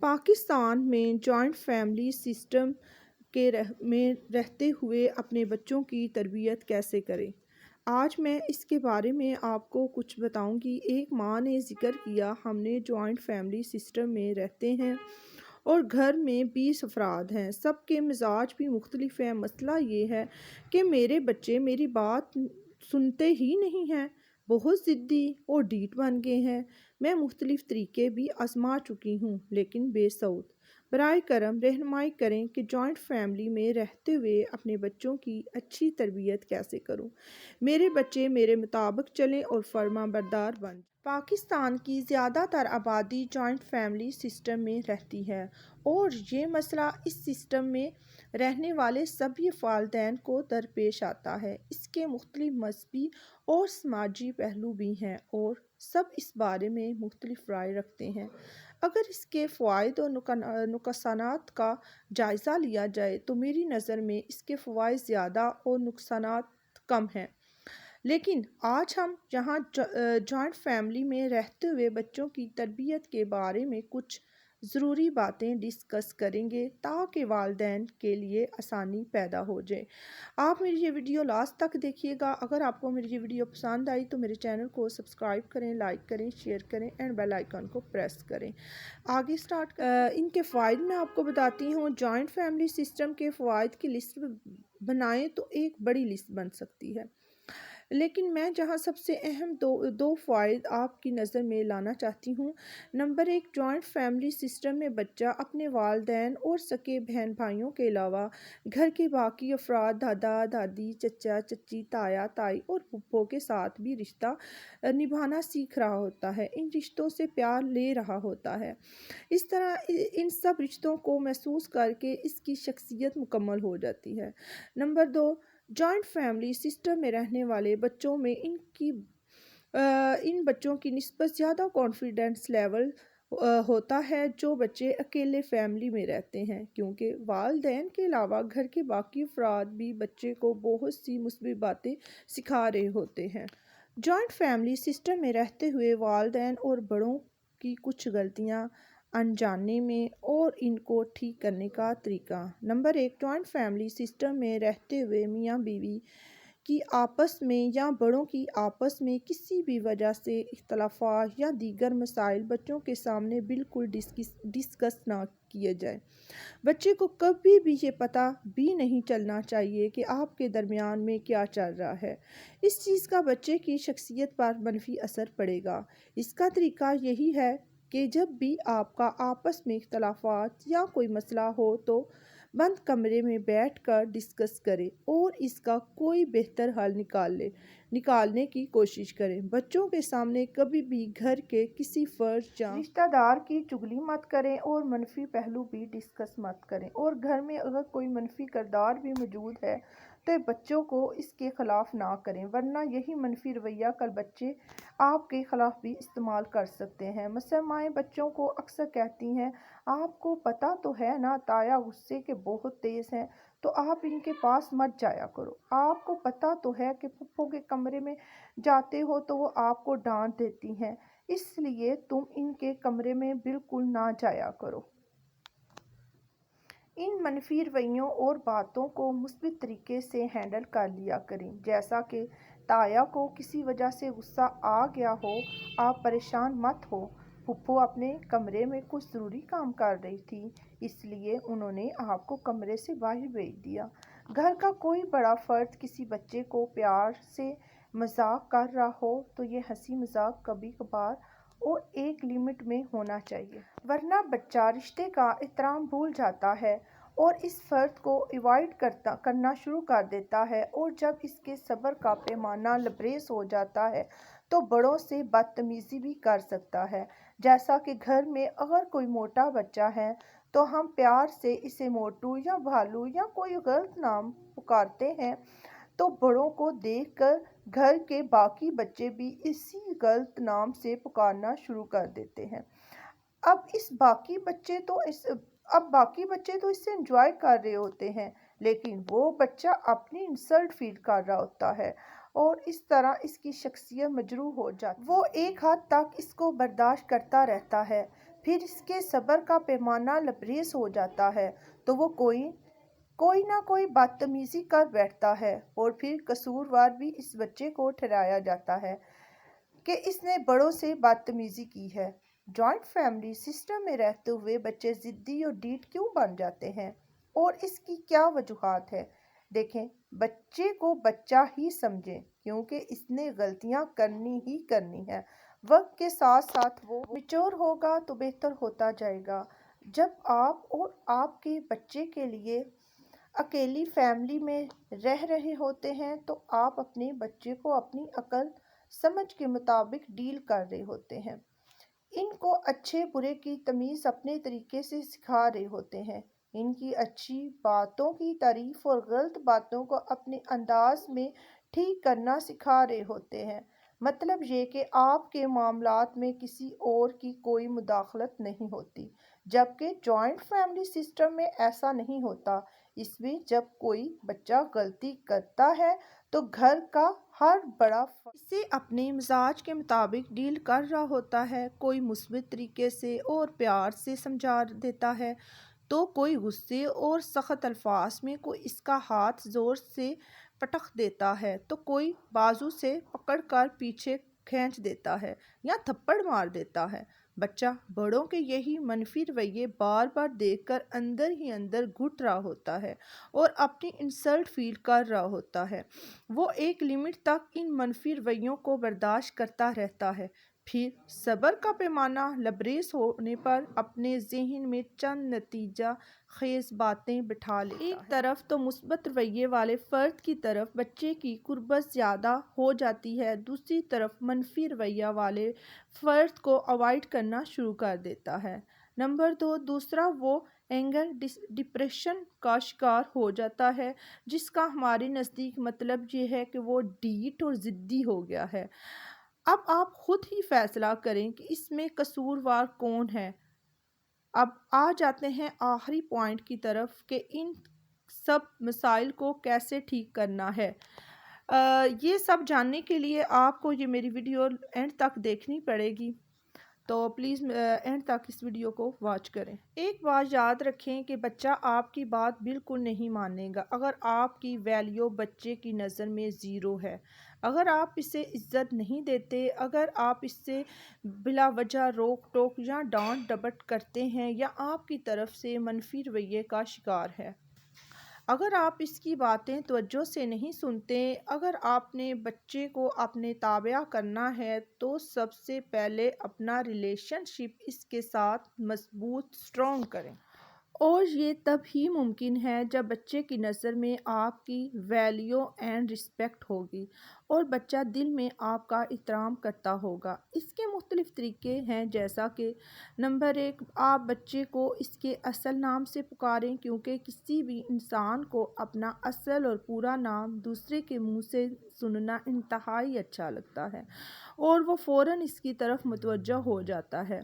پاکستان میں joint family system میں رہتے ہوئے اپنے بچوں کی تربیت کیسے کریں؟ آج میں اس کے بارے میں آپ کو کچھ بتاؤں گی۔ ایک ماں نے ذکر کیا، ہم نے جوائنٹ فیملی سسٹم میں رہتے ہیں اور گھر میں 20 افراد ہیں، سب کے مزاج بھی مختلف ہیں۔ مسئلہ یہ ہے کہ میرے بچے میری بات سنتے ہی نہیں ہیں، بہت ضدی اور ڈھیٹ بن گئے ہیں۔ میں مختلف طریقے بھی آزما چکی ہوں لیکن بے سود۔ براہ کرم رہنمائی کریں کہ جوائنٹ فیملی میں رہتے ہوئے اپنے بچوں کی اچھی تربیت کیسے کروں۔ میرے بچے میرے مطابق چلیں اور فرما بردار بن جائیں۔ پاکستان کی زیادہ تر آبادی جوائنٹ فیملی سسٹم میں رہتی ہے اور یہ مسئلہ اس سسٹم میں رہنے والے سبھی والدین کو درپیش آتا ہے۔ اس کے مختلف مذہبی اور سماجی پہلو بھی ہیں اور سب اس بارے میں مختلف رائے رکھتے ہیں۔ اگر اس کے فوائد اور نقصانات کا جائزہ لیا جائے تو میری نظر میں اس کے فوائد زیادہ اور نقصانات کم ہیں، لیکن آج ہم یہاں جوائنٹ فیملی میں رہتے ہوئے بچوں کی تربیت کے بارے میں کچھ ضروری باتیں ڈسکس کریں گے تاکہ والدین کے لیے آسانی پیدا ہو جائے۔ آپ میری یہ ویڈیو لاسٹ تک دیکھیے گا۔ اگر آپ کو میری یہ ویڈیو پسند آئی تو میرے چینل کو سبسکرائب کریں، لائک کریں، شیئر کریں اینڈ بیل آئیکن کو پریس کریں۔ آگے ان کے فوائد میں آپ کو بتاتی ہوں۔ جوائنٹ فیملی سسٹم کے فوائد کی لسٹ بنائیں تو ایک بڑی لسٹ بن سکتی ہے، لیکن میں جہاں سب سے اہم دو فوائد آپ کی نظر میں لانا چاہتی ہوں۔ نمبر 1، جوائنٹ فیملی سسٹم میں بچہ اپنے والدین اور سگے بہن بھائیوں کے علاوہ گھر کے باقی افراد، دادا دادی، چچا چچی، تایا تائی اور پھپھو کے ساتھ بھی رشتہ نبھانا سیکھ رہا ہوتا ہے، ان رشتوں سے پیار لے رہا ہوتا ہے۔ اس طرح ان سب رشتوں کو محسوس کر کے اس کی شخصیت مکمل ہو جاتی ہے۔ نمبر 2، جوائنٹ فیملی سسٹم میں رہنے والے بچوں میں ان بچوں کی نسبت زیادہ کانفیڈنس لیول ہوتا ہے جو بچے اکیلے فیملی میں رہتے ہیں، کیونکہ والدین کے علاوہ گھر کے باقی افراد بھی بچے کو بہت سی مثبت باتیں سکھا رہے ہوتے ہیں۔ جوائنٹ فیملی سسٹم میں رہتے ہوئے والدین اور بڑوں کی کچھ غلطیاں انجانے میں اور ان کو ٹھیک کرنے کا طریقہ۔ نمبر 1، جوائنٹ فیملی سسٹم میں رہتے ہوئے میاں بیوی کی آپس میں یا بڑوں کی آپس میں کسی بھی وجہ سے اختلافات یا دیگر مسائل بچوں کے سامنے بالکل ڈسکس نہ کیے جائیں۔ بچے کو کبھی بھی یہ پتہ بھی نہیں چلنا چاہیے کہ آپ کے درمیان میں کیا چل رہا ہے۔ اس چیز کا بچے کی شخصیت پر منفی اثر پڑے گا۔ اس کا طریقہ یہی ہے کہ جب بھی آپ کا آپس میں اختلافات یا کوئی مسئلہ ہو تو بند کمرے میں بیٹھ کر ڈسکس کریں اور اس کا کوئی بہتر حل نکالنے کی کوشش کریں۔ بچوں کے سامنے کبھی بھی گھر کے کسی فرد یا رشتہ دار کی چغلی مت کریں اور منفی پہلو بھی ڈسکس مت کریں، اور گھر میں اگر کوئی منفی کردار بھی موجود ہے تو بچوں کو اس کے خلاف نہ کریں، ورنہ یہی منفی رویہ کل بچے آپ کے خلاف بھی استعمال کر سکتے ہیں۔ مثلا مائیں بچوں کو اکثر کہتی ہیں، آپ کو پتہ تو ہے نا تایا غصے کے بہت تیز ہیں، تو آپ ان کے پاس مت جایا کرو۔ آپ کو پتہ تو ہے کہ پھپھو کے کمرے میں جاتے ہو تو وہ آپ کو ڈانٹ دیتی ہیں، اس لیے تم ان کے کمرے میں بالکل نہ جایا کرو۔ ان منفی رویوں اور باتوں کو مثبت طریقے سے ہینڈل کر لیا کریں۔ جیسا کہ تایا کو کسی وجہ سے غصہ آ گیا ہو، آپ پریشان مت ہو، پھپھو اپنے کمرے میں کچھ ضروری کام کر رہی تھی، اس لیے انہوں نے آپ کو کمرے سے باہر بھیج دیا۔ گھر کا کوئی بڑا فرد کسی بچے کو پیار سے مذاق کر رہا ہو تو یہ ہنسی مذاق کبھی کبھار اور ایک لمٹ میں ہونا چاہیے، ورنہ بچہ رشتے کا احترام بھول جاتا ہے اور اس فرد کو ایوائڈ کرنا شروع کر دیتا ہے، اور جب اس کے صبر کا پیمانہ لبریز ہو جاتا ہے تو بڑوں سے بدتمیزی بھی کر سکتا ہے۔ جیسا کہ گھر میں اگر کوئی موٹا بچہ ہے تو ہم پیار سے اسے موٹو یا بھالو یا کوئی غلط نام پکارتے ہیں تو بڑوں کو دیکھ کر گھر کے باقی بچے بھی اسی غلط نام سے پکارنا شروع کر دیتے ہیں۔ اب باقی بچے تو اس سے انجوائے کر رہے ہوتے ہیں، لیکن وہ بچہ اپنی انسلٹ فیل کر رہا ہوتا ہے اور اس طرح اس کی شخصیت مجروح ہو جاتی ہے۔ وہ ایک حد تک اس کو برداشت کرتا رہتا ہے، پھر اس کے صبر کا پیمانہ لبریز ہو جاتا ہے تو وہ کوئی نہ کوئی بدتمیزی کر بیٹھتا ہے، اور پھر قصوروار بھی اس بچے کو ٹھہرایا جاتا ہے کہ اس نے بڑوں سے بدتمیزی کی ہے۔ جوائنٹ فیملی سسٹم میں رہتے ہوئے بچے ضدی اور ڈھیٹ کیوں بن جاتے ہیں، اور اس کی کیا وجوہات ہے؟ دیکھیں، بچے کو بچہ ہی سمجھیں، کیونکہ اس نے غلطیاں کرنی ہی کرنی ہیں۔ وقت کے ساتھ ساتھ وہ میچور ہوگا تو بہتر ہوتا جائے گا۔ جب آپ اور آپ کے بچے کے لیے اکیلی فیملی میں رہ رہے ہوتے ہیں تو آپ اپنے بچے کو اپنی عقل سمجھ کے مطابق ڈیل کر رہے ہوتے ہیں۔ ان کو اچھے برے کی تمیز اپنے طریقے سے سکھا رہے ہوتے ہیں۔ ان کی اچھی باتوں کی تعریف اور غلط باتوں کو اپنے انداز میں ٹھیک کرنا سکھا رہے ہوتے ہیں۔ مطلب یہ کہ آپ کے معاملات میں کسی اور کی کوئی مداخلت نہیں ہوتی، جبکہ جوائنٹ فیملی سسٹم میں ایسا نہیں ہوتا۔ اس میں جب کوئی بچہ غلطی کرتا ہے تو گھر کا ہر بڑا فرد اسے اپنے مزاج کے مطابق ڈیل کر رہا ہوتا ہے۔ کوئی مثبت طریقے سے اور پیار سے سمجھا دیتا ہے تو کوئی غصے اور سخت الفاظ میں، کوئی اس کا ہاتھ زور سے پٹخ دیتا ہے تو کوئی بازو سے پکڑ کر پیچھے کھینچ دیتا ہے یا تھپڑ مار دیتا ہے۔ بچہ بڑوں کے یہی منفی رویے بار بار دیکھ کر اندر ہی اندر گھٹ رہا ہوتا ہے اور اپنی انسلٹ فیل کر رہا ہوتا ہے۔ وہ ایک لمٹ تک ان منفی رویوں کو برداشت کرتا رہتا ہے، پھر صبر کا پیمانہ لبریز ہونے پر اپنے ذہن میں چند نتیجہ خیز باتیں بٹھا لیتا ہے۔ ایک طرف تو مثبت رویے والے فرد کی طرف بچے کی قربت زیادہ ہو جاتی ہے، دوسری طرف منفی رویہ والے فرد کو اوائڈ کرنا شروع کر دیتا ہے۔ نمبر 2، دوسرا وہ اینگر ڈپریشن کا شکار ہو جاتا ہے، جس کا ہمارے نزدیک مطلب یہ ہے کہ وہ ڈھیٹ اور ضدی ہو گیا ہے۔ اب آپ خود ہی فیصلہ کریں کہ اس میں قصوروار کون ہے۔ اب آ جاتے ہیں آخری پوائنٹ کی طرف کہ ان سب مسائل کو کیسے ٹھیک کرنا ہے۔ یہ سب جاننے کے لیے آپ کو یہ میری ویڈیو اینڈ تک دیکھنی پڑے گی، تو پلیز اینڈ تک اس ویڈیو کو واچ کریں۔ ایک بات یاد رکھیں کہ بچہ آپ کی بات بالکل نہیں مانے گا اگر آپ کی ویلیو بچے کی نظر میں زیرو ہے، اگر آپ اسے عزت نہیں دیتے، اگر آپ اس سے بلا وجہ روک ٹوک یا ڈانٹ ڈپٹ کرتے ہیں یا آپ کی طرف سے منفی رویے کا شکار ہے، اگر آپ اس کی باتیں توجہ سے نہیں سنتے، اگر آپ نے بچے کو اپنے تابع کرنا ہے تو سب سے پہلے اپنا ریلیشن شپ اس کے ساتھ مضبوط اسٹرانگ کریں۔ اور یہ تب ہی ممکن ہے جب بچے کی نظر میں آپ کی ویلیو اینڈ رسپیکٹ ہوگی اور بچہ دل میں آپ کا احترام کرتا ہوگا۔ اس کے مختلف طریقے ہیں، جیسا کہ نمبر 1، آپ بچے کو اس کے اصل نام سے پکاریں، کیونکہ کسی بھی انسان کو اپنا اصل اور پورا نام دوسرے کے منہ سے سننا انتہائی اچھا لگتا ہے اور وہ فوراً اس کی طرف متوجہ ہو جاتا ہے۔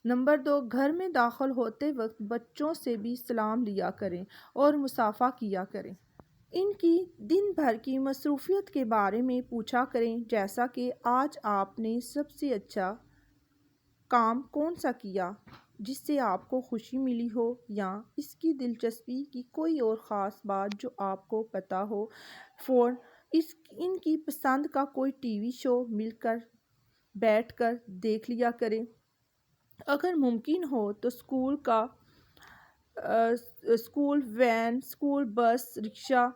نمبر 2، گھر میں داخل ہوتے وقت بچوں سے بھی سلام لیا کریں اور مصافحہ کیا کریں۔ ان کی دن بھر کی مصروفیت کے بارے میں پوچھا کریں، جیسا کہ آج آپ نے سب سے اچھا کام کون سا کیا جس سے آپ کو خوشی ملی ہو، یا اس کی دلچسپی کی کوئی اور خاص بات جو آپ کو پتہ ہو۔ ان کی پسند کا کوئی ٹی وی شو مل کر بیٹھ کر دیکھ لیا کریں۔ اگر ممکن ہو تو school when, school bus, rickshaw,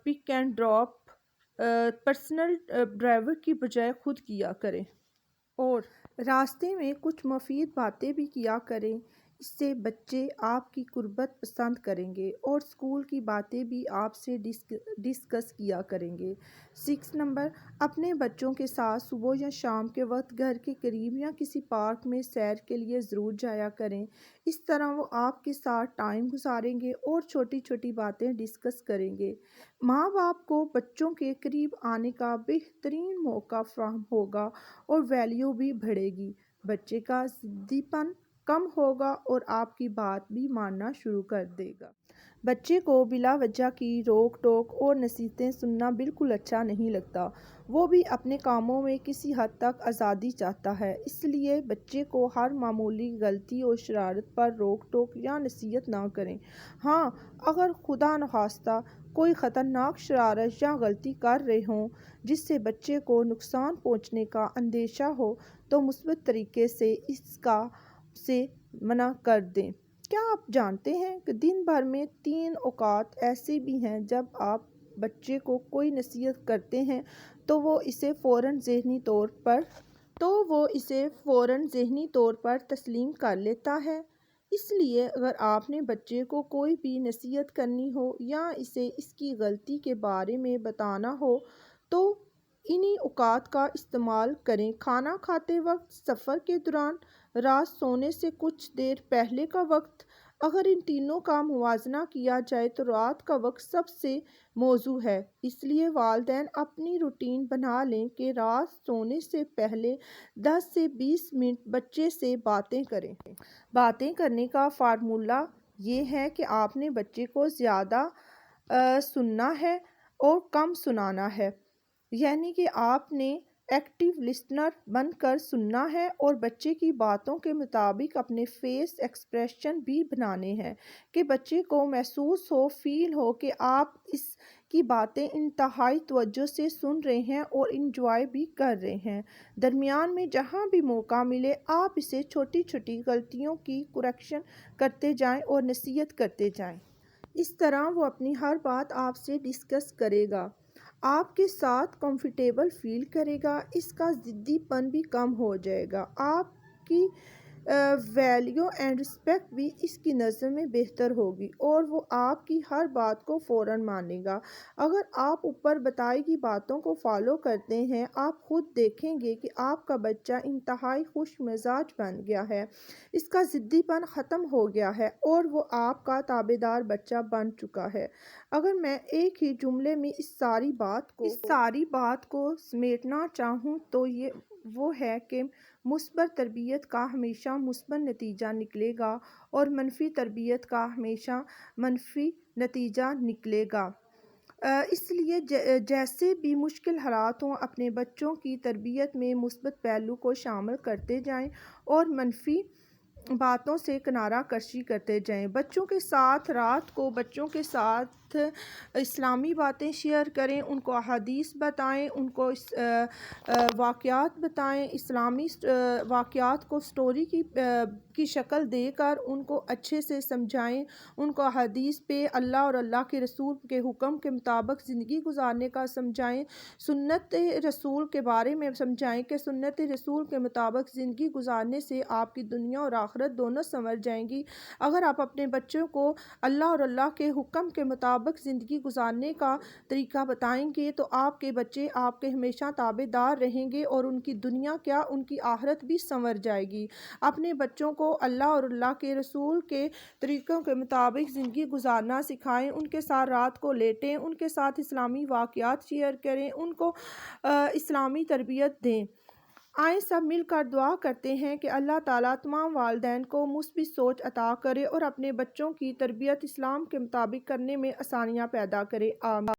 pick and drop personal driver کی بجائے خود کیا کریں، اور راستے میں کچھ مفید باتیں بھی کیا کریں۔ اس سے بچے آپ کی قربت پسند کریں گے اور اسکول کی باتیں بھی آپ سے ڈسکس کیا کریں گے۔ 6 نمبر، اپنے بچوں کے ساتھ صبح یا شام کے وقت گھر کے قریب یا کسی پارک میں سیر کے لیے ضرور جایا کریں۔ اس طرح وہ آپ کے ساتھ ٹائم گزاریں گے اور چھوٹی چھوٹی باتیں ڈسکس کریں گے۔ ماں باپ کو بچوں کے قریب آنے کا بہترین موقع فراہم ہوگا اور ویلیو بھی بڑھے گی، بچے کا ضدی پن کم ہوگا اور آپ کی بات بھی ماننا شروع کر دے گا۔ بچے کو بلا وجہ کی روک ٹوک اور نصیحتیں سننا بالکل اچھا نہیں لگتا۔ وہ بھی اپنے کاموں میں کسی حد تک آزادی چاہتا ہے، اس لیے بچے کو ہر معمولی غلطی اور شرارت پر روک ٹوک یا نصیحت نہ کریں۔ ہاں، اگر خدا نخواستہ کوئی خطرناک شرارت یا غلطی کر رہے ہوں جس سے بچے کو نقصان پہنچنے کا اندیشہ ہو تو مثبت طریقے سے اس کا سے منع کر دیں۔ کیا آپ جانتے ہیں کہ دن بھر میں 3 اوقات ایسے بھی ہیں جب آپ بچے کو کوئی نصیحت کرتے ہیں تو وہ اسے فوراً ذہنی طور پر تسلیم کر لیتا ہے؟ اس لیے اگر آپ نے بچے کو کوئی بھی نصیحت کرنی ہو یا اسے اس کی غلطی کے بارے میں بتانا ہو تو انہی اوقات کا استعمال کریں: کھانا کھاتے وقت، سفر کے دوران، رات سونے سے کچھ دیر پہلے کا وقت۔ اگر ان تینوں کا موازنہ کیا جائے تو رات کا وقت سب سے موزوں ہے، اس لیے والدین اپنی روٹین بنا لیں کہ رات سونے سے پہلے 10 سے 20 منٹ بچے سے باتیں کریں۔ باتیں کرنے کا فارمولہ یہ ہے کہ آپ نے بچے کو زیادہ سننا ہے اور کم سنانا ہے، یعنی کہ آپ نے ایکٹیو لسنر بن کر سننا ہے اور بچے کی باتوں کے مطابق اپنے فیس ایکسپریشن بھی بنانے ہیں کہ بچے کو محسوس ہو، فیل ہو کہ آپ اس کی باتیں انتہائی توجہ سے سن رہے ہیں اور انجوائے بھی کر رہے ہیں۔ درمیان میں جہاں بھی موقع ملے آپ اسے چھوٹی چھوٹی غلطیوں کی کریکشن کرتے جائیں اور نصیحت کرتے جائیں۔ اس طرح وہ اپنی ہر بات آپ سے ڈسکس کرے گا، آپ کے ساتھ کمفرٹیبل فیل کرے گا، اس کا ضدی پن بھی کم ہو جائے گا، آپ کی ویلیو اینڈ رسپیکٹ بھی اس کی نظر میں بہتر ہوگی اور وہ آپ کی ہر بات کو فوراً مانے گا۔ اگر آپ اوپر بتائی گئی باتوں کو فالو کرتے ہیں آپ خود دیکھیں گے کہ آپ کا بچہ انتہائی خوش مزاج بن گیا ہے، اس کا ضدی پن ختم ہو گیا ہے اور وہ آپ کا تابعدار بچہ بن چکا ہے۔ اگر میں ایک ہی جملے میں اس ساری بات کو سمیٹنا چاہوں تو وہ ہے کہ مثبت تربیت کا ہمیشہ مثبت نتیجہ نکلے گا اور منفی تربیت کا ہمیشہ منفی نتیجہ نکلے گا۔ اس لیے جیسے بھی مشکل حالات ہوں اپنے بچوں کی تربیت میں مثبت پہلو کو شامل کرتے جائیں اور منفی باتوں سے کنارہ کشی کرتے جائیں۔ بچوں کے ساتھ رات کو بچوں کے ساتھ اسلامی باتیں شیئر کریں، ان کو احادیث بتائیں، ان کو واقعات بتائیں، اسلامی واقعات کو سٹوری کی شکل دے کر ان کو اچھے سے سمجھائیں، ان کو احادیث پہ اللہ اور اللہ کے رسول کے حکم کے مطابق زندگی گزارنے کا سمجھائیں، سنت رسول کے بارے میں سمجھائیں کہ سنت رسول کے مطابق زندگی گزارنے سے آپ کی دنیا اور آخرت دونوں سنور جائیں گی۔ اگر آپ اپنے بچوں کو اللہ اور اللہ کے حکم کے مطابق زندگی گزارنے کا طریقہ بتائیں گے تو آپ کے بچے آپ کے ہمیشہ تابع دار رہیں گے اور ان کی دنیا کیا ان کی آخرت بھی سنور جائے گی۔ اپنے بچوں کو اللہ اور اللہ کے رسول کے طریقوں کے مطابق زندگی گزارنا سکھائیں، ان کے ساتھ رات کو لیٹیں، ان کے ساتھ اسلامی واقعات شیئر کریں، ان کو اسلامی تربیت دیں۔ آئیں سب مل کر دعا کرتے ہیں کہ اللہ تعالیٰ تمام والدین کو مثبت سوچ عطا کرے اور اپنے بچوں کی تربیت اسلام کے مطابق کرنے میں آسانیاں پیدا کرے۔ آمین۔